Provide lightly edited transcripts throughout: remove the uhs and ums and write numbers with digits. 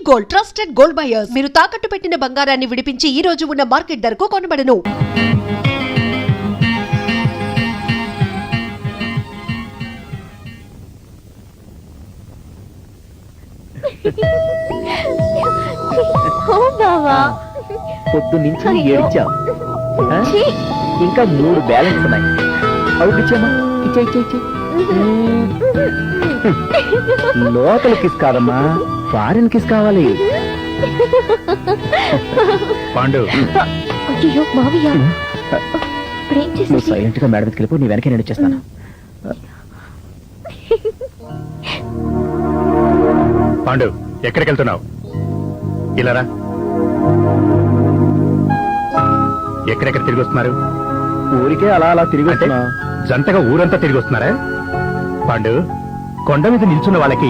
Gold, trusted gold buyers. మీరు తాకట్టు పెట్టిన బంగారాన్ని విడిపించి ఈ రోజు ఉన్న మార్కెట్ ధరకు కొనబడను. పొద్దు నుంచి ఏడ్చావు. ఇంకా 3 బ్యాలెన్స్ ఉన్నాయి. అవుట్ ఇచ్చామా? ఇచ్చే లోకల్ కిస్ కాదమ్మా, ఫారెన్ కిస్ కావాలి. పాండు, నువ్వు సైలెంట్ గా మేడం వెళ్ళిపో, నీ వెనకే నేను వచ్చేస్తాను. పాండు ఎక్కడికి వెళ్తున్నావు? ఇలా రా. ఎక్కడెక్కడ తిరిగి వస్తున్నారు? ఊరికే అలా అలా తిరిగి వస్తున్నా. జంటగా ఊరంతా తిరిగి వస్తున్నారా? పాండు, కొండ మీద నిల్చున్న వాళ్ళకి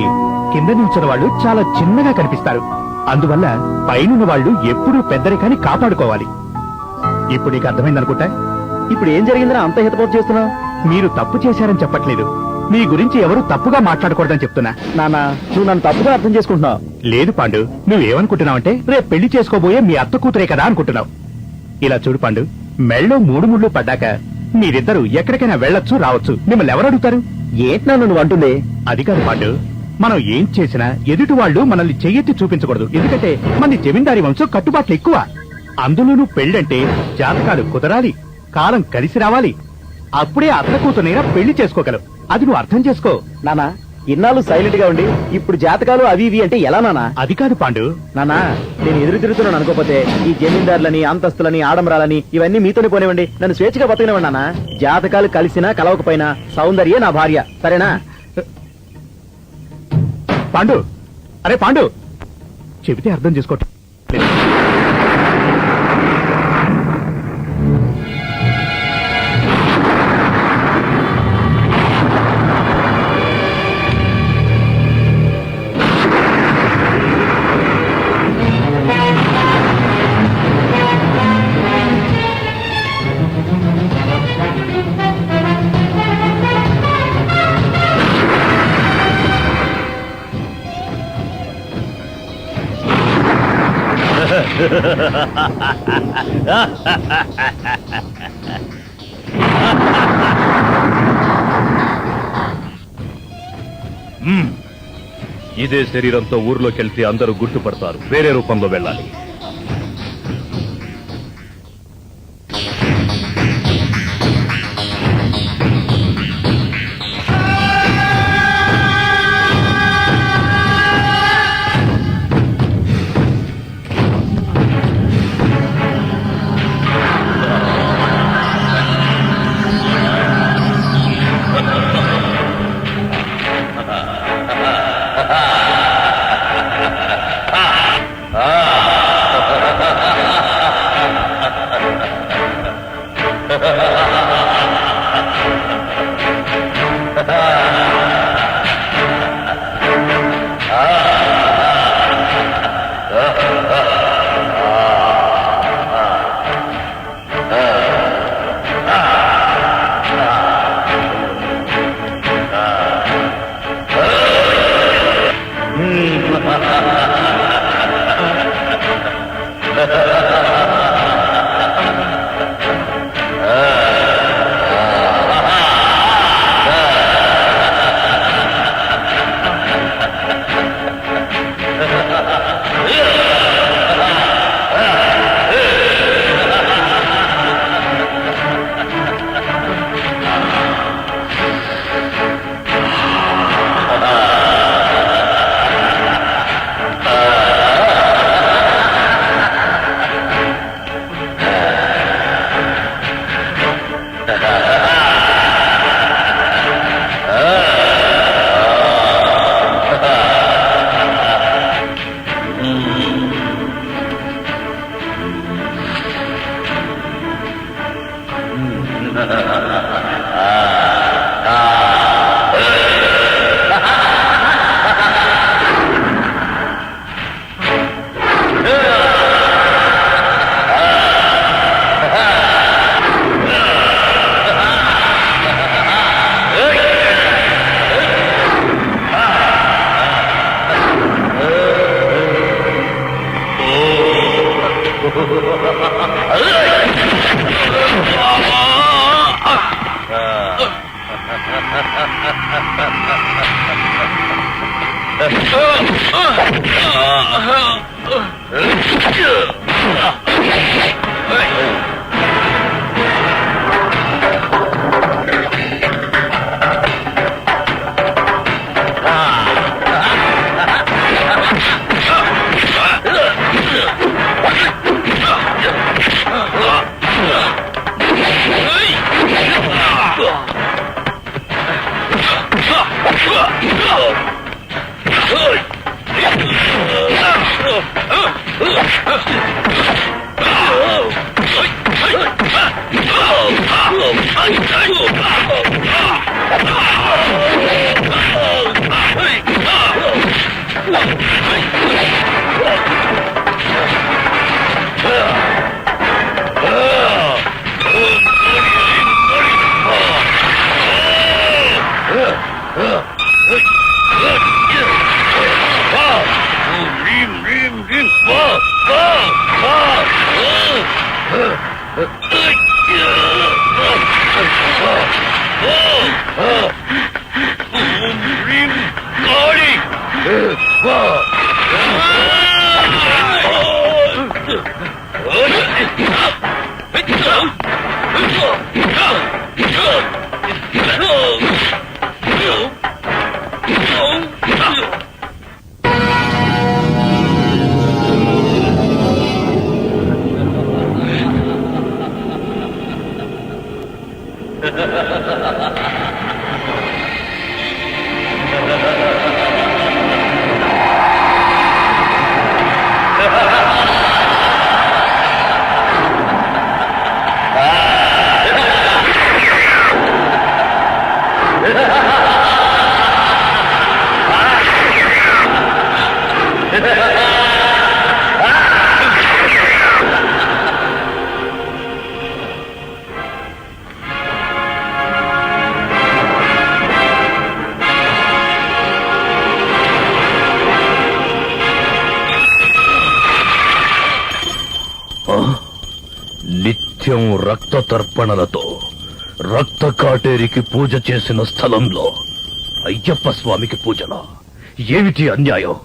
కింద నిల్చున్న వాళ్ళు చాలా చిన్నగా కనిపిస్తారు. అందువల్ల పైనున్న వాళ్ళు ఎప్పుడూ పెద్దరికాన్ని కాపాడుకోవాలి. ఇప్పుడు నీకు అర్థమైందనుకుంటా. ఇప్పుడు ఏం జరిగిందని అంత హితపోటు చేస్తున్నావు? మీరు తప్పు చేశారని చెప్పట్లేదు, మీ గురించి ఎవరు తప్పుగా మాట్లాడకూడదని చెప్తున్నా. నాన్న, నువ్వు నన్ను తప్పుగా అర్థం చేసుకుంటున్నావు. లేదు పాండు, నువ్వేమనుకుంటున్నావంటే రేపు పెళ్లి చేసుకోబోయే మీ అత్త కూతురే కదా అనుకుంటున్నావు. ఇలా చూడు పాండు, మెళ్ళో 3 ముళ్ళు పడ్డాక మీరిద్దరూ ఎక్కడికైనా వెళ్లొచ్చు రావచ్చు. మిమ్మల్ని ఎవరు అడుగుతారు? ఏంటి నన్ను నువ్వు అంటుంది? అది కాదు పాండు, మనం ఏం చేసినా ఎదుటి వాళ్ళు మనల్ని చెయ్యెత్తి చూపించకూడదు. ఎందుకంటే మన జమీందారీ వంశం కట్టుబాట్లు ఎక్కువ. అందులోనూ పెళ్ళంటే జాతకాలు కుదరాలి, కాలం కలిసి రావాలి. అప్పుడే అత్త కూతురైనా పెళ్లి చేసుకోగలవు. అది నువ్వు అర్థం చేసుకో. నానా, ఇన్నాళ్ళు సైలెంట్ గా ఉండి ఇప్పుడు జాతకాలు అవి ఇవి అంటే ఎలా నానా? అది కాదు పాండు. నానా, నేను ఎదురు తిరుగుతున్నాను అనుకోపోతే ఈ జమీందారులని, అంతస్తులని, ఆడంబరాలని ఇవన్నీ మీతోనే పోనివ్వండి. నన్ను స్వేచ్ఛగా బతకనివ్వండి నానా. జాతకాలు కలిసినా కలవకపోయినా సౌందర్యే నా భార్య, సరేనా? పాండు, అరే పాండు, చెబితే అర్థం చేసుకో. ఇదే శరీరంతో ఊర్లోకి వెళ్తే అందరూ గుర్తుపడతారు. వేరే రూపంలో వెళ్ళాలి. నిత్యం రక్త తర్పణలతో రక్త కాటేరికి పూజ చేసిన స్థలంలో అయ్యప్ప స్వామికి పూజన ఏమిటి అన్యాయం?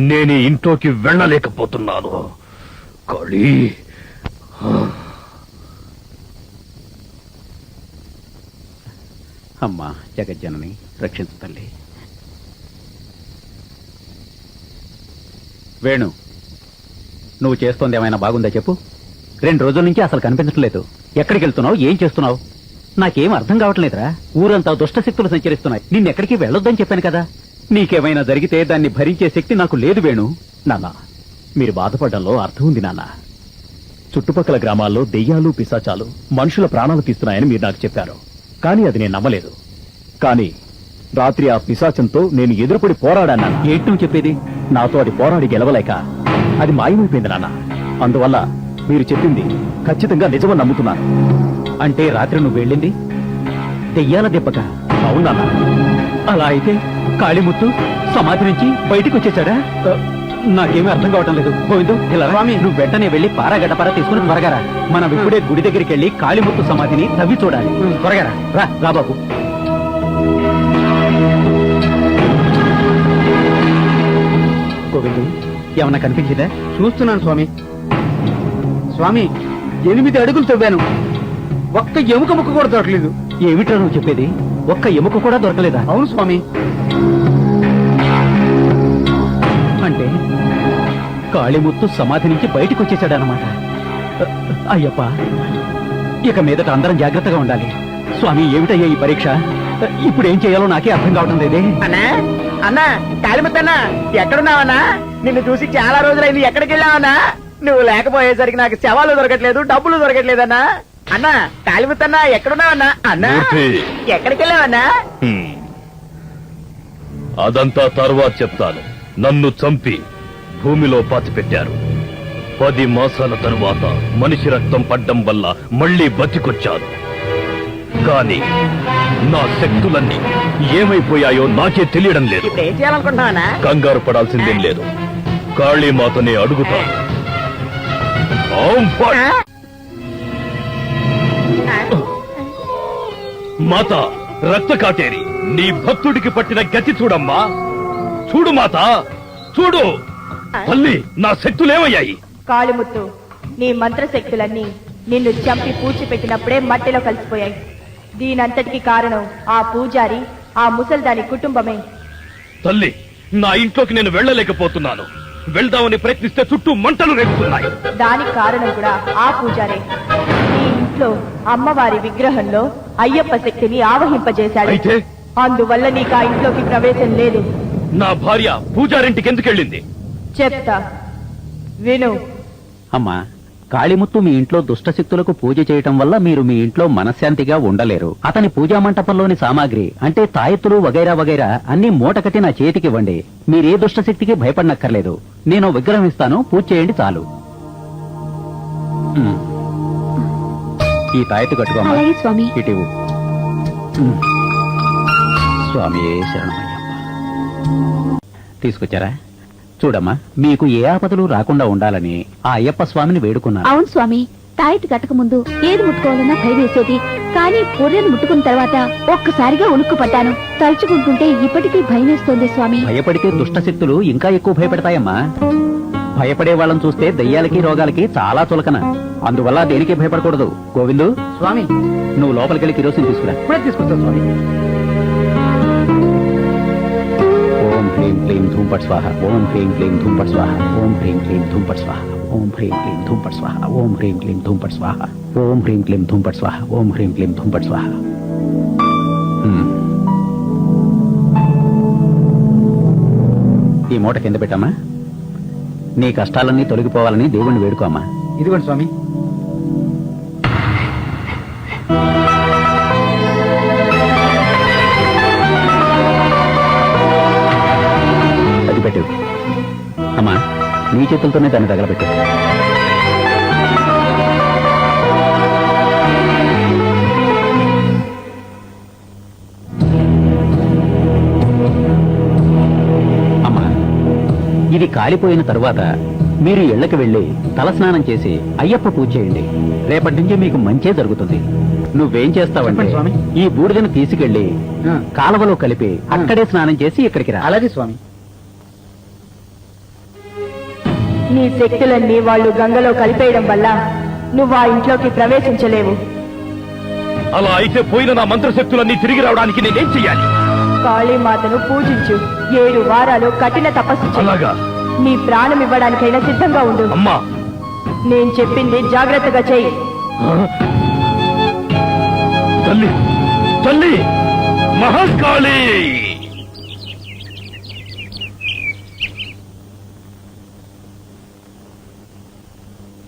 నేను ఇంట్లోకి వెళ్ళలేకపోతున్నాను. కాళీ, అమ్మా జగజ్జనని రక్షించు తల్లి. వేణు, నువ్వు చేస్తోంది ఏమైనా బాగుందా చెప్పు. 2 రోజుల నుంచి అసలు కనిపించడం లేదు. ఎక్కడికి వెళ్తున్నావు, ఏం చేస్తున్నావు? నాకేం అర్థం కావట్లేదురా. ఊరంతా దుష్టశక్తులు సంచరిస్తున్నాయి. నిన్నెక్కడికి వెళ్ళొద్దని చెప్పాను కదా. నీకేమైనా జరిగితే దాన్ని భరించే శక్తి నాకు లేదు వేణు. నాన్న, మీరు బాధపడడంలో అర్థం ఉంది నాన్న. చుట్టుపక్కల గ్రామాల్లో దెయ్యాలు పిశాచాలు మనుషుల ప్రాణాలు తీస్తున్నాయని మీరు నాకు చెప్పారు, కానీ అది నేను నమ్మలేదు. కానీ రాత్రి ఆ పిశాచంతో నేను ఎదురుపడి పోరాడాను. ఏంటి నువ్వు చెప్పేది? నాతో అది పోరాడి గెలవలేక అది మాయమైపోయింది నాన్న. అందువల్ల మీరు చెప్పింది ఖచ్చితంగా నిజమని నమ్ముతున్నాను. అంటే రాత్రి నువ్వు వెళ్ళింది దెయ్యాల దెబ్బక? అవునా? అలా అయితే కాళీముత్తు సమాధి నుంచి బయటికి వచ్చేసాడా? నాకేమీ అర్థం కావటం లేదు. గోవిందు, ఇలా స్వామి, నువ్వు వెంటనే వెళ్లి పార తీసుకుని త్వరగా రా. మనం ఇప్పుడే గుడి దగ్గరికి వెళ్లి కాళీముత్తు సమాధిని తవ్వి చూడాలి. త్వరగా రా. రా బాబు. గోవిందు, ఏమన్నా కనిపించిందా? చూస్తున్నాను స్వామి. స్వామి, 8 అడుగులు తవ్వాను, ఒక్క ఎముక ముక్క కూడా దొరకలేదు. ఏమిట్రా నువ్వు చెప్పేది? ఒక్క ఎముక కూడా దొరకలేదా? అవును స్వామి. అంటే కాళీముత్తు సమాధి నుంచి బయటికి వచ్చేసాడనమాట. అయ్యప్ప, ఇక మీదట అందరం జాగ్రత్తగా ఉండాలి. స్వామి, ఏమిటయ్యా ఈ పరీక్ష? ఇప్పుడు ఏం చేయాలో నాకే అర్థం కావడం లేదే. అన్నా, అన్నా, కాళీముత్తన్నా, ఎక్కడున్నావన్నా? నిన్ను చూసి చాలా రోజులైంది. ఎక్కడికి వెళ్ళావన్నా? నువ్వు లేకపోయేసరికి నాకు శవాలు దొరకట్లేదు, డబ్బులు దొరకట్లేదన్నా. అన్నా, కాళీముత్తన్నా, ఎక్కడున్నావన్నా? అన్నా, ఎక్కడికి వెళ్ళావన్నా? అదంతా తర్వాత చెప్తాను. నన్ను చంపి భూమిలో పాతిపెట్టారు. 10 మాసాల తరువాత మనిషి రక్తం పడ్డం వల్ల మళ్లీ బతికొచ్చాను. కానీ నా శక్తులన్నీ ఏమైపోయాయో నాకే తెలియడం లేదు. ఇప్పుడు ఏం చేయాలనుకుంటున్నావన్నా? కంగారు పడాల్సిందేం లేదు. కాళీమాతనే అడుగుతాను. ఓం ఫట్. మాత రక్త కాటేరి నీ భక్తుడికి పట్టిన గతి చూడమ్మా. చూడు మాత, చూడు. తల్లి, నా శక్తులేమయ్యాయి? కాళిముత్తు, నీ మంత్రశక్తులన్నీ నిన్ను చంపి పూడ్చిపెట్టినప్పుడే మట్టిలో కలిసిపోయాయి. దీనంతటికి కారణం ఆ పూజారి, ఆ ముసల్దాని కుటుంబమే. తల్లి, నా ఇంట్లోకి నేను వెళ్ళలేకపోతున్నాను. వెళ్దామని ప్రయత్నిస్తే చుట్టూ మంటలు రేగుతున్నాయి. దానికి కారణం కూడా ఆ పూజారే. నీ ఇంట్లో అమ్మవారి విగ్రహంలో అయ్యప్ప శక్తిని ఆవహింపజేశాడు. అయితే? అందువల్ల నీకు ఆ ఇంట్లోకి ప్రవేశం లేదు. నా భార్య పూజారింటికి ఎందుకు వెళ్ళింది? చెప్తా, విను. అమ్మా, కాళిముత్తు మీ ఇంట్లో దుష్టశక్తులకు పూజ చేయటం వల్ల మీరు మీ ఇంట్లో మనశ్శాంతిగా ఉండలేరు. అతని పూజా మంటపంలోని సామాగ్రి అంటే తాయెత్తులు వగైరా వగైరా అన్ని మూటకట్టి నా చేతికివ్వండి. మీరే దుష్టశక్తికి భయపడనక్కర్లేదు. నేను విగ్రహం ఇస్తాను, పూజ చేయండి చాలు. ఉమ్. ఈ తాయెత్తు కట్టుకోమ్మా. అలాగే స్వామి. ఇటివు. స్వామి శరణమయ్యప్ప. తీసుకొచ్చారా? చూడమ్మా, మీకు ఏ ఆపదలు రాకుండా ఉండాలని ఆ అయ్యప్ప స్వామిని వేడుకున్నాను. అవును స్వామి, తాయితు కట్టక ముందు ఏది ముట్టుకోవాలన్నా భయం వేసేది. కానీ పొర్రెను ముట్టుకున్న తర్వాత ఒక్కసారిగా ఉలుక్కు పడ్డాను. తలుచుకుంటుంటే ఇప్పటికీ భయం వేస్తోంది స్వామి. భయపడితే దుష్టశక్తులు ఇంకా ఎక్కువ భయపెడతాయమ్మా. భయపడే వాళ్ళని చూస్తే దయ్యాలకి రోగాలకి చాలా చులకన. అందువల్ల దేనికి భయపడకూడదు. గోవిందు, స్వామి, నువ్వు లోపలికెళ్ళి కిరోసిన్ తీసుకురా. ఇప్పుడే తీసుకొస్తా స్వామి. ఓం హ్రీం క్లీం ధూం పట్ స్వాహ. ఓం హ్రీం క్లీం ధూం పట్ స్వాహ. ఓం హ్రీం క్లీం ధూం పట్ స్వాహ. ఓం హ్రీం క్లీం ధూం పట్ స్వాహ. ఓం హ్రీం క్లీం ధూం పట్ స్వాహ. ఓం హ్రీం క్లీం ధూం పట్ స్వాహ. ఓం హ్రీం క్లీం ధూం పట్ స్వాహ. ఈ మూట కింద పెట్టమ్మా. నీ కష్టాలన్నీ తొలగిపోవాలని దేవుణ్ణి వేడుకోమ్మా. ఇదిగోండి స్వామి. అది పెట్టు అమ్మా. నీ చేతులతోనే దాన్ని తగలబెట్టు. అమ్మా, ఇది కాలిపోయిన తరువాత మీరు ఇళ్లకి వెళ్లి తలస్నానం చేసి అయ్యప్ప పూజ చేయండి. రేపటి నుంచి మీకు మంచే జరుగుతుంది. నువ్వేం చేస్తావంటే చెప్పండి స్వామి. ఈ బూడిదను తీసుకెళ్లి కాలువలో కలిపి అక్కడే స్నానం చేసి ఇక్కడికి రా. అలాగే స్వామి. నీ శక్తులన్నీ వాళ్ళు గంగలో కలిపేయడం వల్ల నువ్వు ఆ ఇంట్లోకి ప్రవేశించలేవు. అలా అయితే పోయిన నా మంత్రశక్తులన్నీ తిరిగి రావడానికి నేనేం చెయ్యాలి? కాళీమాతను పూజించు. 7 వారాలు కఠిన తపస్సు చెయ్యి. అలాగా? నీ ప్రాణం ఇవ్వడానికైనా సిద్ధంగా ఉండు. అమ్మా, నేను చెప్పింది జాగ్రత్తగా చెయ్యి. తల్లి, తల్లి మహాకాళి!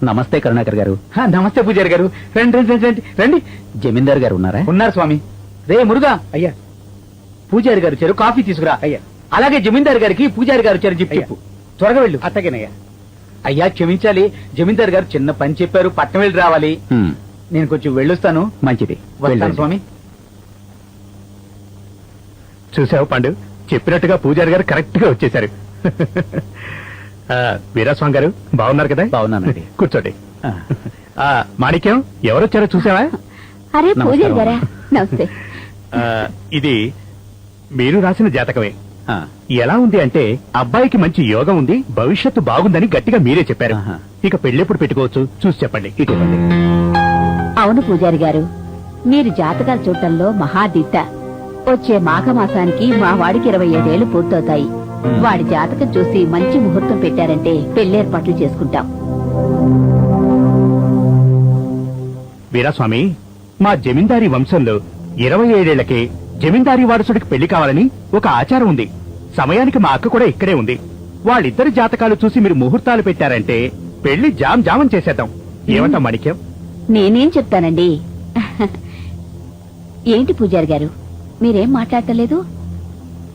నమస్తే కరుణాకర్ గారు. నమస్తే పూజారి గారు. రండి రండి రండి రండి. జమీందార్ గారు ఉన్నారా? ఉన్నారు స్వామి. రే మురుగా. అయ్యా. పూజారి గారు వచ్చారు, కాఫీ తీసుకురా. అయ్యా. అలాగే జమీందారు గారికి పూజారి గారు వచ్చారు, చెప్పు. త్వరగా వెళ్ళు. అత్తగేనయ్యా. అయ్యా క్షమించాలి, జమీందారు గారు చిన్న పని చెప్పారు, పట్నం వెళ్ళి రావాలి. నేను కొంచెం వెళ్ళొస్తాను. మంచిది, వస్తాను వెళ్ళండి. స్వామి. చూసావు పాండు, చెప్పినట్టుగా పూజారి గారు కరెక్ట్ గా వచ్చేశారు. వీరాస్వామి గారు బాగున్నారు కదా? బాగున్నానండి. కూర్చోండి. మాణిక్యం, ఎవరొచ్చారో చూసావా? అరే నమస్కారం. పూజారి గారా, నమస్తే. ఇది మీరు రాసిన జాతకమే. ఆ, ఎలా ఉంది అంటే అబ్బాయికి మంచి యోగం ఉంది, భవిష్యత్తు బాగుందని గట్టిగా మీరే చెప్పారు. ఆహా. ఇక పెళ్ళెప్పుడు పెట్టుకోవచ్చు చూసి చెప్పండి. ఇటు ఇవ్వండి. అవును పూజారి గారు, మీరు జాతకాలు చూడటంలో మహాదిట్ట. వచ్చే మాఘమాసానికి మా వాడికి 27 ఏళ్లు పూర్తవుతాయి. వాడి జాతకం చూసి మంచి ముహూర్తం పెట్టారంటే పెళ్లేర్పాట్లు చేసుకుంటాం. వీరాస్వామి, మా జమీందారీ వంశంలో 27 ఏళ్లకే జమీందారీ వారసుడికి పెళ్లి కావాలని ఒక ఆచారం ఉంది. సమయానికి మా అక్క కూడా ఇక్కడే ఉంది. వాళ్ళిద్దరి జాతకాలు చూసి మీరు ముహూర్తాలు పెట్టారంటే పెళ్లి జామ్ జామం చేసేద్దాం. ఏమంటా మాణిక్యం? నేనేం చెప్తానండి. ఏంటి పూజారి గారు, మీరేం మాట్లాడటలేదు?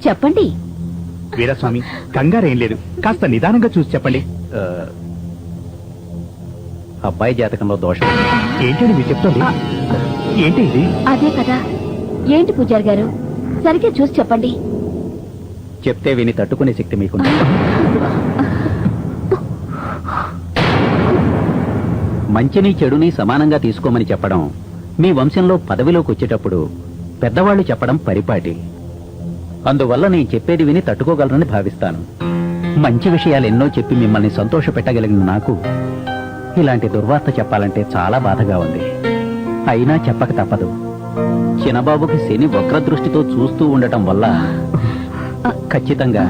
చెప్పండి. వీరాస్వామి, కంగారేం లేదు, కాస్త నిదానంగా చూసి చెప్పండి. ఆ, అబ్బాయి జాతకంలో దోషం. ఏంటని మీరు చెప్తుంది? ఏంటి ఇది? అదే కదా. ఏంటి పూజారి గారు, సరిగ్గా చూసి చెప్పండి. చెప్తే విని తట్టుకునే శక్తి మీకుంది. మంచిని చెడుని సమానంగా తీసుకోమని చెప్పడం మీ వంశంలో పదవిలోకి వచ్చేటప్పుడు పెద్దవాళ్లు చెప్పడం పరిపాటి. అందువల్ల నేను చెప్పేది విని తట్టుకోగలరని భావిస్తాను. మంచి విషయాలు ఎన్నో చెప్పి మిమ్మల్ని సంతోష పెట్టగలిగిన నాకు ఇలాంటి దుర్వార్త చెప్పాలంటే చాలా బాధగా ఉంది. అయినా చెప్పక తప్పదు. చిన్నబాబుకి శని వక్రదృష్టితో చూస్తూ ఉండటం వల్ల ఖచ్చితంగా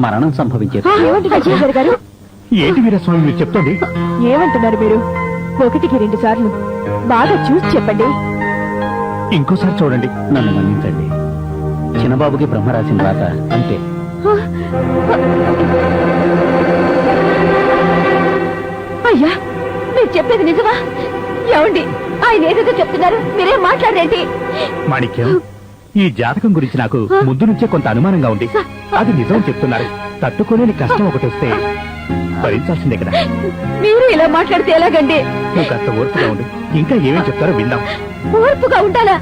మరణం సంభవించేది. ఏమంటున్నారు పూజారి గారు? ఏంటి వీరస్వామి మీరు చెప్తోంది? ఏమంటున్నారు మీరు? 1కి 2 సార్లు బాగా చూసి చెప్పండి. ఇంకోసారి చూడండి. నన్ను మన్నించండి. చిన్నబాబుకి బ్రహ్మ రాసిన రాత అంతే. అయ్యా, మీరు చెప్పేది నిజమా? ఏమండి, ఆయన ఏదేదో చెప్తున్నారు, మీరేం మాట్లాడేంటి? మాణిక్యం, ఈ జాతకం గురించి నాకు ముందు నుంచే కొంత అనుమానంగా ఉంది. అది నిజం చెప్తున్నారు. తట్టుకోలేని కష్టం ఒకటి వస్తే భరించాల్సిందే కదా. మీరు ఇలా మాట్లాడితే ఎలాగండి? నువ్వు కాస్త ఓర్పుగా ఉండు. ఇంకా ఏమేం చెప్తారో విందాం. ఓర్పుగా ఉండాలా?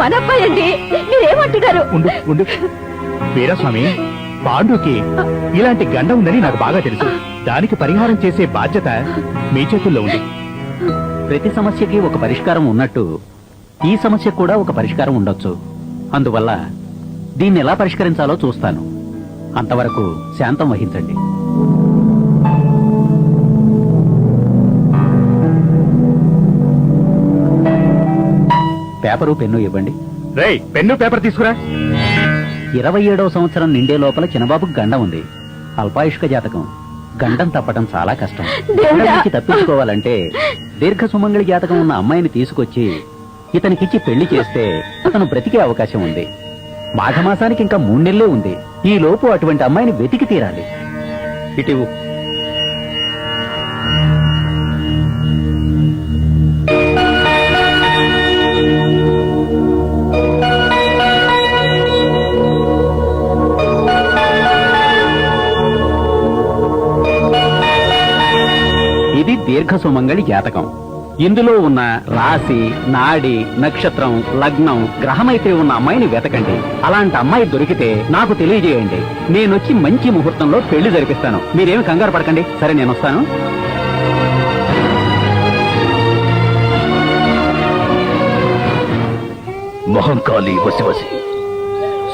మన అబ్బాయి అండి, మీరేమంటున్నారు? ఉండు ఉండు. వీరస్వామి, పాండుకి ఇలాంటి గండ ఉందని నాకు బాగా తెలుసు. దానికి పరిహారం చేసే బాధ్యత మీ చేతుల్లో ఉంది. ప్రతి సమస్యకి ఒక పరిష్కారం ఉన్నట్టు ఈ సమస్య కూడా ఒక పరిష్కారం ఉండొచ్చు. అందువల్ల దీన్ని ఎలా పరిష్కరించాలో చూస్తాను. అంతవరకు శాంతం వహించండి. పేపరు పెన్ను ఇవ్వండి. రేయ్, పెన్ను పేపర్ తీసుకురా. 27వ సంవత్సరం నిండే లోపల చిన్నబాబుకు గండం ఉంది. అల్పాయుష్క జాతకం. గండం తప్పటం చాలా కష్టం. గండం నుంచి తప్పించుకోవాలంటే దీర్ఘ సుమంగళి జాతకం ఉన్న అమ్మాయిని తీసుకొచ్చి ఇతనికిచ్చి పెళ్లి చేస్తే అతను బ్రతికే అవకాశం ఉంది. మాఘమాసానికి ఇంకా 3 నెలలే ఉంది. ఈ లోపు అటువంటి అమ్మాయిని వెతికి తీరాలి. ఇటివు. ఇది దీర్ఘ సుమంగళి జాతకం. ఇందులో ఉన్న రాశి, నాడి, నక్షత్రం, లగ్నం, గ్రహమైతే ఉన్న అమ్మాయిని వెతకండి. అలాంటి అమ్మాయి దొరికితే నాకు తెలియజేయండి. నేనొచ్చి మంచి ముహూర్తంలో పెళ్లి జరిపిస్తాను. మీరేమి కంగారు పడకండి. సరే, నేను వస్తాను. మహంకాళి వసివసి,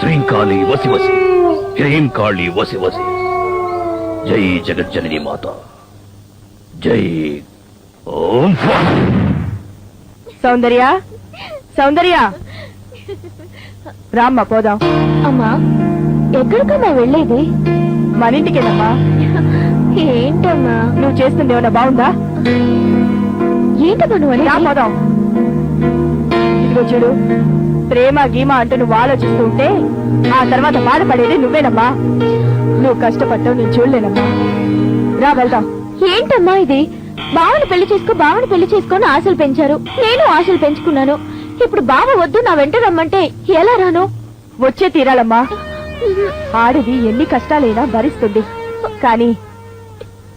శ్రీంకాళి వసివసి, హ్రీంకాళి వసివసి. జై జగజ్జనని మాత. జై ఓం సౌందర్య, సౌందర్య, రామ్మ పోదాం. అమ్మా, ఎక్కడికమ్మా వెళ్ళేది? మన ఇంటికేనమ్మా. ఏంటమ్మా నువ్వు చేస్తుంది ఏమన్నా బాగుందా? ఏంటమ్మా నువ్వు రా పోదాం. ఇదిగో చూడు, ప్రేమ గీమ అంటూ నువ్వు ఆలోచిస్తూ ఉంటే ఆ తర్వాత బాధపడేది నువ్వేనమ్మా. నువ్వు కష్టపడ్డావు, నేను చూడలేనమ్మా. రా వెళ్దాం. ఏంటమ్మా ఇది? బావని పెళ్లి చేసుకో, బావని పెళ్లి చేసుకొని ఆశలు పెంచారు. నేను ఆశలు పెంచుకున్నాను. ఇప్పుడు బావ వద్దు, నా వెంట రమ్మంటే ఎలా రాను? వచ్చే తీరాలమ్మా. ఆడది ఎన్ని కష్టాలైనా భరిస్తుంది. కానీ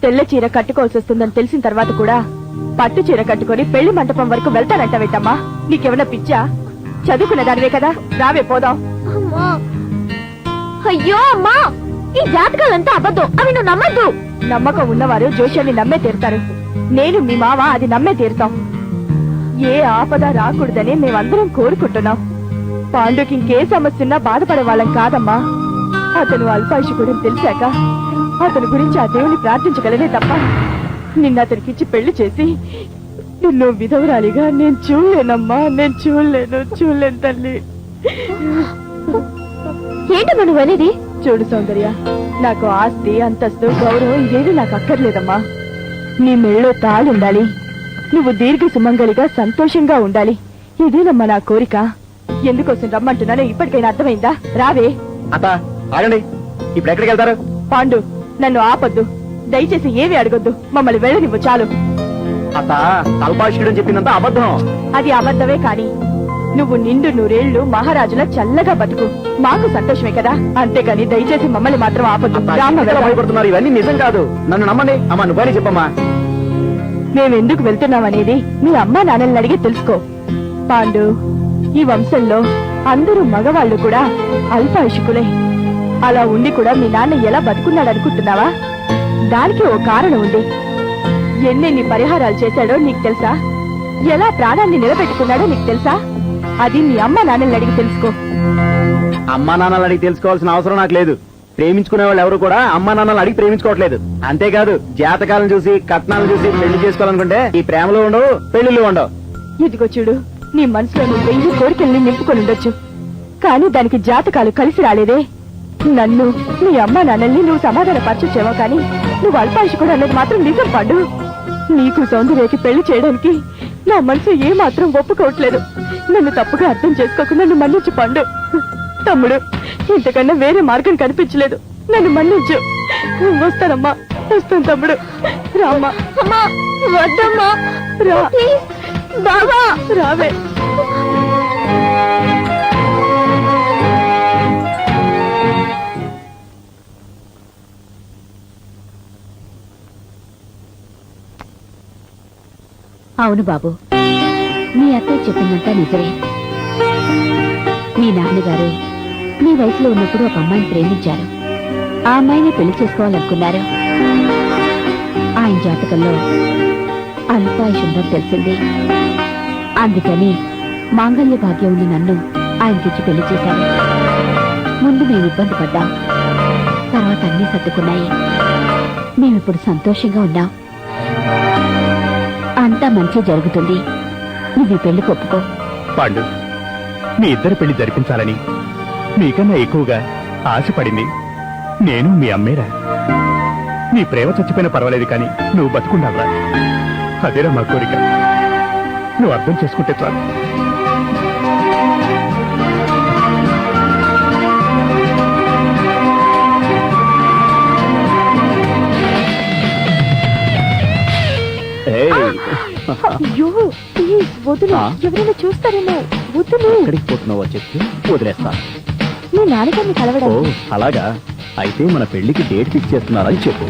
తెల్ల చీర కట్టుకోవాల్సి వస్తుందని తెలిసిన తర్వాత కూడా పట్టు చీర కట్టుకొని పెళ్లి మంటపం వరకు వెళ్తానంటావేంటమ్మా? నీకేమన్నా పిచ్చా? చదువుకున్న దానివే కదా. రావే పోదాం. అయ్యో అమ్మా, ఈ జాతకాలంతా అబద్ధం. అవి నువ్వు నమ్మద్దు. నమ్మకం ఉన్నవారు జోష్యాన్ని నమ్మే తీరుతారు. నేను మీ మామ అది నమ్మే తీరుతాం. ఏ ఆపద రాకూడదని మేమందరం కోరుకుంటున్నాం. పాండుకి ఇంకే సమస్య ఉన్నా బాధపడే వాళ్ళం కాదమ్మా. అతను అల్పాయుషుడని తెలిసాక అతని గురించి ఆ దేవుని ప్రార్థించగలనే తప్ప నిన్న అతనికిచ్చి పెళ్లి చేసి నిన్ను విధవరాలిగా నేను చూడలేనమ్మా. నేను చూడలేను తల్లి. ఏంటమ్మా నువ్వు అనేది? చూడు సౌందర్య, నాకు ఆస్తి, అంతస్తు, గౌరవం ఇవేవి నాకు అక్కర్లేదమ్మా. నీ మెళ్ళో తాళి ఉండాలి. నువ్వు దీర్ఘ సుమంగళిగా సంతోషంగా ఉండాలి. ఇదేనమ్మా నా కోరిక. ఎందుకోసం రమ్మంటున్నానో ఇప్పటికైనా అర్థమైందా? రావే. అత్త, ఆగండి. ఇప్పుడు ఎక్కడికి వెళ్తారు? పాండు, నన్ను ఆపొద్దు. దయచేసి ఏవి అడగొద్దు. మమ్మల్ని వెళ్ళనివ్వు చాలు. అత్త, అల్పాయుష్కుడు చెప్పినంత అబద్ధం. అది అబద్ధమే కాని నువ్వు నిండు 100 ఏళ్లు మహారాజులా చల్లగా బతుకు. మాకు సంతోషమే కదా. అంతేగాని దయచేసి మమ్మల్ని మాత్రం ఆపొద్దు. భయపడుతున్నారు. ఇవన్నీ నిజం కాదు. నన్ను నమ్మండి. అమ్మా, నువ్వని చెప్పమ్మా. మేమెందుకు వెళ్తున్నామనేది మీ అమ్మా నాన్నల్ని అడిగి తెలుసుకో. పాండు, ఈ వంశంలో అందరూ మగవాళ్లు కూడా అల్పాయుషుకులే. అలా ఉండి కూడా మీ నాన్న ఎలా బతుకున్నాడు అనుకుంటున్నావా? దానికి ఓ కారణం ఉంది. ఎన్నెన్ని పరిహారాలు చేశాడో నీకు తెలుసా? ఎలా ప్రాణాన్ని నిలబెట్టుకున్నాడో నీకు తెలుసా? అది మీ అమ్మ నాన్నల్ని అడిగి తెలుసుకో. అమ్మా నాన్నలు అడిగి తెలుసుకోవాల్సిన అవసరం నాకు లేదు. ప్రేమించుకునే వాళ్ళు ఎవరు కూడా అమ్మా నాన్నలు అడిగి ప్రేమించుకోవట్లేదు. అంతేకాదు జాతకాలను చూసి కట్నాలను చూసి పెళ్లి చేసుకోవాలనుకుంటే ఈ ప్రేమలు ఉండవు, పెళ్లిళ్ళు ఉండవు. ఇదిగో చూడు, నీ మనసులో నువ్వు 1000 కోరికల్ని నింపుకొని ఉండొచ్చు, కానీ దానికి జాతకాలు కలిసి రాలేదే. నన్ను నీ అమ్మా నాన్నల్ని నువ్వు సమాధాన పరచొచ్చేవో కానీ నువ్వు అల్పాయుషుకుడు అన్నది మాత్రం నిజం పండు. నీకు సౌందర్యకి పెళ్లి చేయడానికి నా మనసు ఏ మాత్రం ఒప్పుకోవట్లేదు. నన్ను తప్పుగా అర్థం చేసుకోకు, నన్ను మన్నించు పండు. తమ్ముడు, ఇంతకన్నా వేరే మార్గం కనిపించలేదు, నన్ను మన్నించు. వస్తానమ్మా, వస్తాను తమ్ముడు. రామ్మా. అమ్మా వద్దమ్మా, రా బాబా, రావే. అవును బాబు, మీ అత్తయ్య చెప్పిందంతా నిజమే. మీ నాన్నగారు మీ వయసులో ఉన్నప్పుడు ఒక అమ్మాయిని ప్రేమించారు. ఆ అమ్మాయిని పెళ్లి చేసుకోవాలనుకున్నారు. ఆయన జాతకంలో అల్పాయుష్ ఉందని తెలిసింది. అందుకని మాంగళ్య భాగ్యం ఉన్న నన్ను ఆయనకిచ్చి పెళ్లి చేశారు. ముందు మేము ఇబ్బంది పడ్డాం, తర్వాత అన్నీ సర్దుకున్నాయి. మేమిప్పుడు సంతోషంగా ఉన్నాం. అంతా మంచి జరుగుతుంది. నువ్వు ఈ పెళ్లి ఒప్పుకో. పాండు, మీ ఇద్దరు పెళ్లి జరిపించాలని మీకన్నా ఎక్కువగా ఆశపడింది నేను మీ అమ్మేరా. నీ ప్రేమ చచ్చిపోయినా పర్వాలేదు కానీ నువ్వు బతుకుండాలా, అదేరా మా కోరిక. నువ్వు అర్థం చేసుకుంటే చాలు. అయ్యో ప్లీజ్ వదులు, ఎవరైనా చూస్తారేమో. వదులు. ఎక్కడికి పోతున్నావో చెప్పి వదిలేస్తా. మీ నాన్నగారిని కలవడం. అలాగా? అయితే మన పెళ్లికి డేట్ ఫిక్స్ చేస్తున్నారని చెప్పు.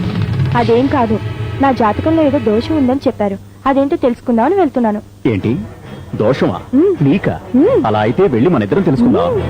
అదేం కాదు, నా జాతకంలో ఏదో దోషం ఉందని చెప్పారు. అదేంటో తెలుసుకుందామని వెళ్తున్నాను. ఏంటి దోషమా? నీకా? మ్మ్. అలా అయితే వెళ్ళి మన ఇద్దరం తెలుసుకుందాం.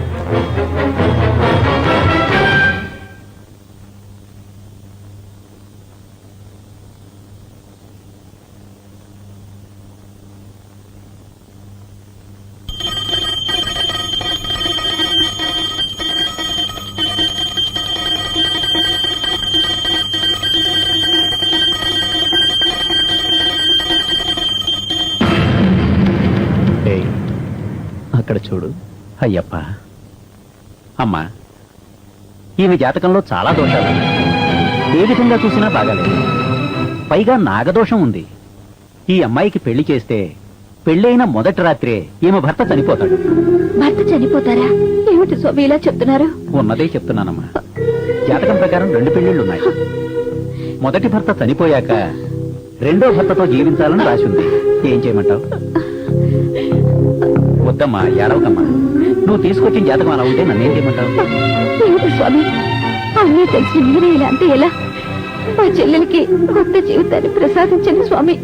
అక్కడ చూడు. అయ్యప్ప, అమ్మా, ఈమె జాతకంలో చాలా దోషాలు. ఏ విధంగా చూసినా బాగాలేదు. పైగా నాగదోషం ఉంది. ఈ అమ్మాయికి పెళ్లి చేస్తే పెళ్ళైన మొదటి రాత్రే ఈమె భర్త చనిపోతాడు. భర్త చనిపోతారా? ఏమిటి స్వామి ఇలా చెప్తున్నారు? ఉన్నదే చెప్తున్నానమ్మా. జాతకం ప్రకారం 2 పెళ్లిళ్లున్నాయి. మొదటి భర్త చనిపోయాక రెండో భర్తతో జీవించాలని రాసింది. ఏం చేయమంటావు? వద్దమ్మా, ఏడవకమ్మా. నువ్వు తీసుకొచ్చిన జాతకం అలా ఉంటే నన్నేం చేయమంటావు? ఏమిటి స్వామి, అన్నీ తెలిసి మీరే ఇలా అంటే ఎలా? మా చెల్లెలకి కొత్త జీవితాన్ని ప్రసాదించండి స్వామి.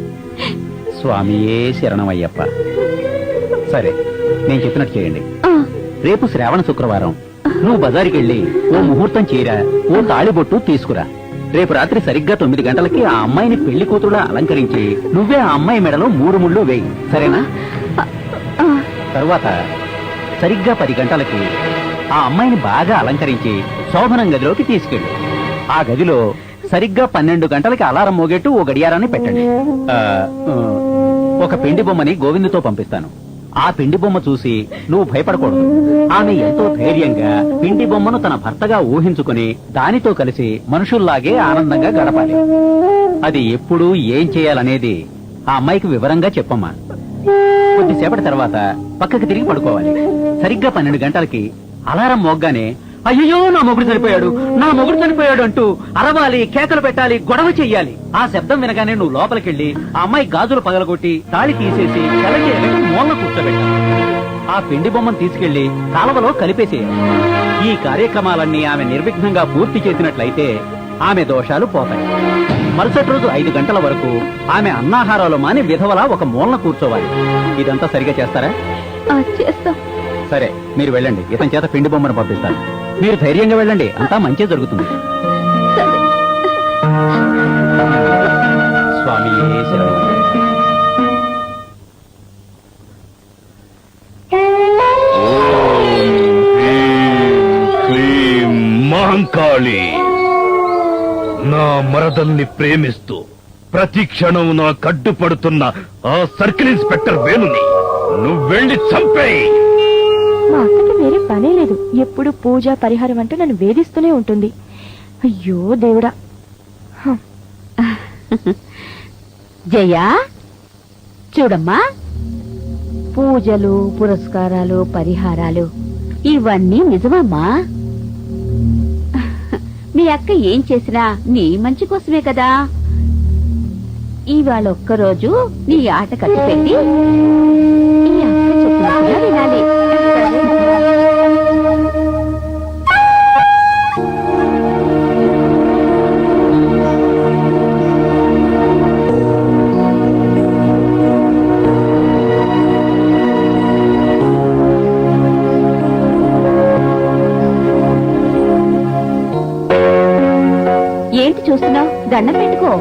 స్వామియే శరణమయ్యప్ప. సరే, నేను చెప్పినట్టు చేయండి. ఆ, రేపు శ్రావణ శుక్రవారం నువ్వు బజారుకి వెళ్ళి ఓ ముహూర్తం చీర, ఓ తాళిబొట్టు తీసుకురా. రేపు రాత్రి సరిగ్గా 9 గంటలకి ఆ అమ్మాయిని పెళ్లి కూతురులా అలంకరించి నువ్వే ఆ అమ్మాయి మెడలో 3 ముళ్ళు వేయి. సరేనా? ఆ, తరువాత సరిగ్గా 10 గంటలకి ఆ అమ్మాయిని బాగా అలంకరించి శోభనం గదిలోకి తీసుకెళ్ళు. ఆ గదిలో సరిగ్గా 12 గంటలకి అలారం మోగేట్టు ఓ గడియారాన్ని పెట్టండి. ఒక పిండి బొమ్మని గోవిందుతో పంపిస్తాను. ఆ పిండి బొమ్మ చూసి నువ్వు భయపడకూడదు. ఆమె ఎంతో ధైర్యంగా పిండి బొమ్మను తన భర్తగా ఊహించుకుని దానితో కలిసి మనుషుల్లాగే ఆనందంగా గడపాలి. అది ఎప్పుడు ఏం చేయాలనేది ఆ అమ్మాయికి వివరంగా చెప్పమ్మా. కొద్దిసేపటి తర్వాత పక్కకి తిరిగి పడుకోవాలి. సరిగ్గా 12 గంటలకి అలారం మోగ్గానే అయ్యో నా మొగుడు చనిపోయాడు, నా మొగుడు చనిపోయాడు అంటూ అరవాలి, కేకలు పెట్టాలి, గొడవ చెయ్యాలి. ఆ శబ్దం వినగానే నువ్వు లోపలికెళ్ళి ఆ అమ్మాయి గాజులు పగలగొట్టి తాళి తీసేసి చెలకి మూలన కూర్చోబెట్టాలి. ఆ పిండి బొమ్మను తీసుకెళ్లి కాలవలో కలిపేసేయాలి. ఈ కార్యక్రమాలన్నీ ఆమె నిర్విఘ్నంగా పూర్తి చేసినట్లయితే ఆమె దోషాలు పోతాయి. మరుసటి రోజు 5 గంటల వరకు ఆమె అన్నాహారాలు మాని విధవలా ఒక మూలన కూర్చోవాలి. ఇదంతా సరిగా చేస్తారా? చేస్తాం. సరే, మీరు వెళ్ళండి. ఇతని చేత పిండి బొమ్మను పంపిస్తాను. మీరు ధైర్యంగా వెళ్ళండి, అంతా మంచి జరుగుతుంది. స్వామి ఆపదల్ని ప్రేమిస్తూ ప్రతి క్షణం నా కడ్డుపడుతున్న ఆ సర్కిల్ ఇన్స్పెక్టర్ వేణుని నువ్వెళ్ళి చంపేయి. మా అక్కకి వేరే పనే లేదు, ఎప్పుడు పూజ పరిహారం అంటూ నన్ను వేధిస్తూనే ఉంటుంది. అయ్యో దేవుడా. జయా చూడమ్మా, పూజలు పురస్కారాలు పరిహారాలు ఇవన్నీ నిజమమ్మా. మీ అక్క ఏం చేసినా నీ మంచి కోసమే కదా. ఇవాళ ఒక్కరోజు నీ ఆట కట్టిపెట్టి ఈ అక్క చెప్పినట్టుగా వినాలి. ఏంటి చూస్తున్నావు? దండం పెట్టుకో.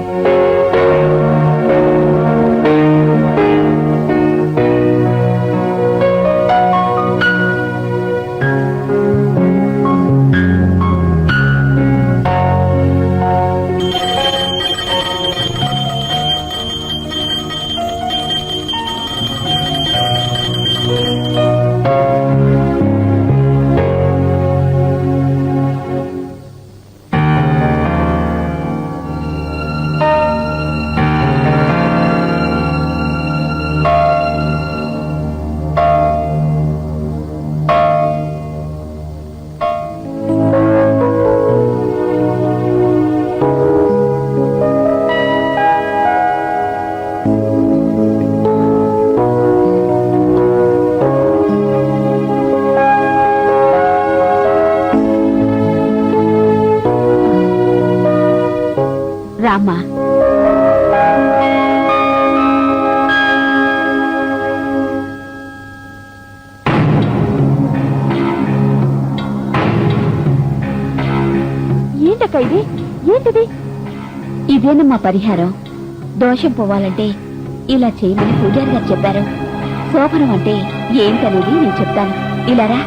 రామ్మా. ఏంటక్క ఇది? ఏంటిది? ఇదేనమ్మా పరిహారం. దోషం పోవాలంటే ఇలా చేయమని పూజారి గారు చెప్పారు. శోభనం అంటే ఏంటనేది నేను చెప్తాను. ఇలా రా.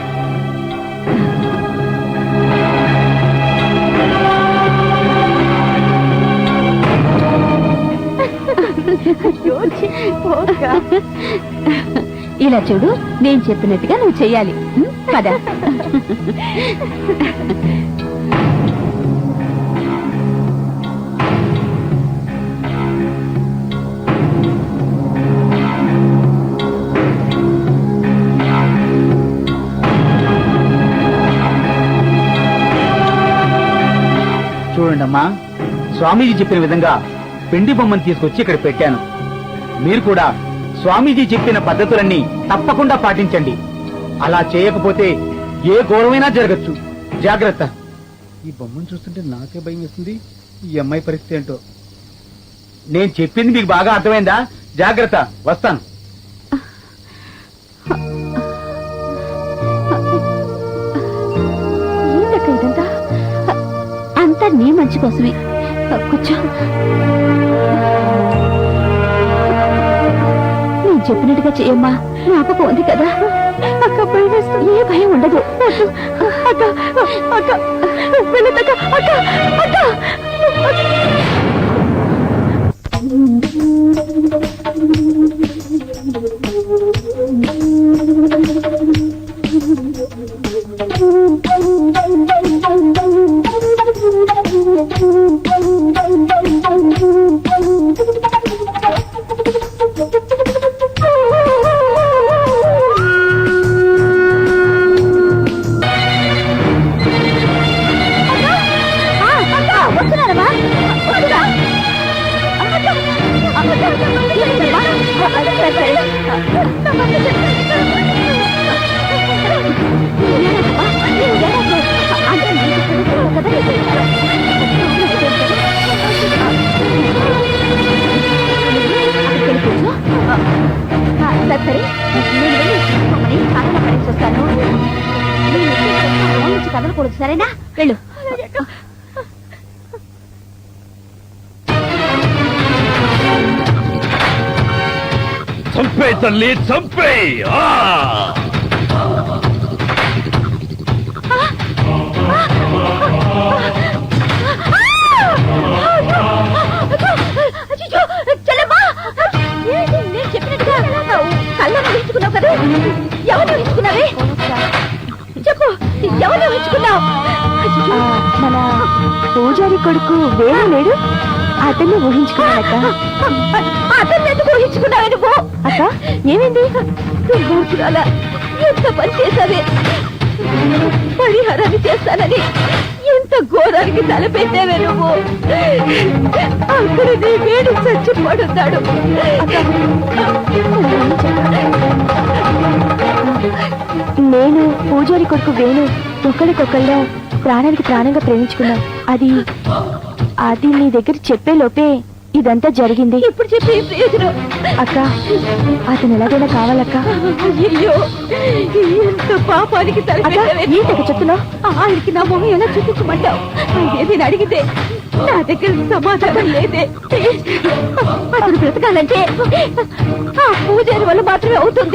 అయ్యో ఛీ, పోక. ఇలా చూడు, నేను చెప్పినట్టుగా నువ్వు చెయ్యాలి. పద. చూడండమ్మా, స్వామీజీ చెప్పిన విధంగా పిండి బొమ్మను తీసుకొచ్చి ఇక్కడ పెట్టాను. మీరు కూడా స్వామీజీ చెప్పిన పద్ధతులన్నీ తప్పకుండా పాటించండి. అలా చేయకపోతే ఏ గౌరవమైనా జరగచ్చు. జాగ్రత్త. ఈ బొమ్మను చూస్తుంటే నాకే భయం వేస్తుంది. ఈ అమ్మాయి పరిస్థితి ఏంటో. నేను చెప్పింది మీకు బాగా అర్థమైందా? జాగ్రత్త. వస్తాను. ఏంటక్క ఇదంతా? అంతా నీ మంచి కోసమే. కూర్చో. నేను చెప్పినట్టుగా చెయ్యమ్మా. జ్ఞాపకం ఉంది కదా. అక్క భయం వేస్తుంది. ఏ భయం ఉండదు. అక్క అక్క వెళ్ళదక్క. అక్క అక్క సరే, నేను వెళ్ళి మమ్మల్ని కాలంలో పడేసి వస్తాను. నుంచి కదలకూడదు, సరేనా? వెళ్ళు. చంపే తల్లి, చంపే. ఎవరు ఊహించుకున్నావే చెప్పు, ఎవరు ఊహించుకున్నావు? మన పూజారి కొడుకు వేరే లేడు, అతన్ని ఊహించుకున్నాడక్క. అతన్ని ఎందుకు ఊహించుకున్నావే నువ్వు? అక్క ఏమైంది? దుర్మార్గురాలా, ఎంత పని చేశావే! పరిహారాన్ని చేస్తానని ఎంత ఘోరానికి తలపెట్టావే నువ్వు. అక్కడ నీ వేడి చచ్చిపోడున్నాడు. నేను పూజారి కొడుకు వేణు ఒకరికొకళ్ళ ప్రాణానికి ప్రాణంగా ప్రేమించుకున్నాం. అది నీ దగ్గర చెప్పే లోపే ఇదంతా జరిగింది. ఇప్పుడు చెప్పే ప్రయోజనం అక్క, అతను ఎలాగైనా కావాలక్క. అయ్యో, ఎంత పాపానికి ఏంటక్క చెప్తున్నావు? ఆయనకి నా మొహం ఎలా చూపించమంటావు? ఏదైనా అడిగితే నా దగ్గర సమాధానం లేదే. అతను బ్రతకాలంటే ఆ పూజారి వల్ల మాత్రమే అవుతుంది.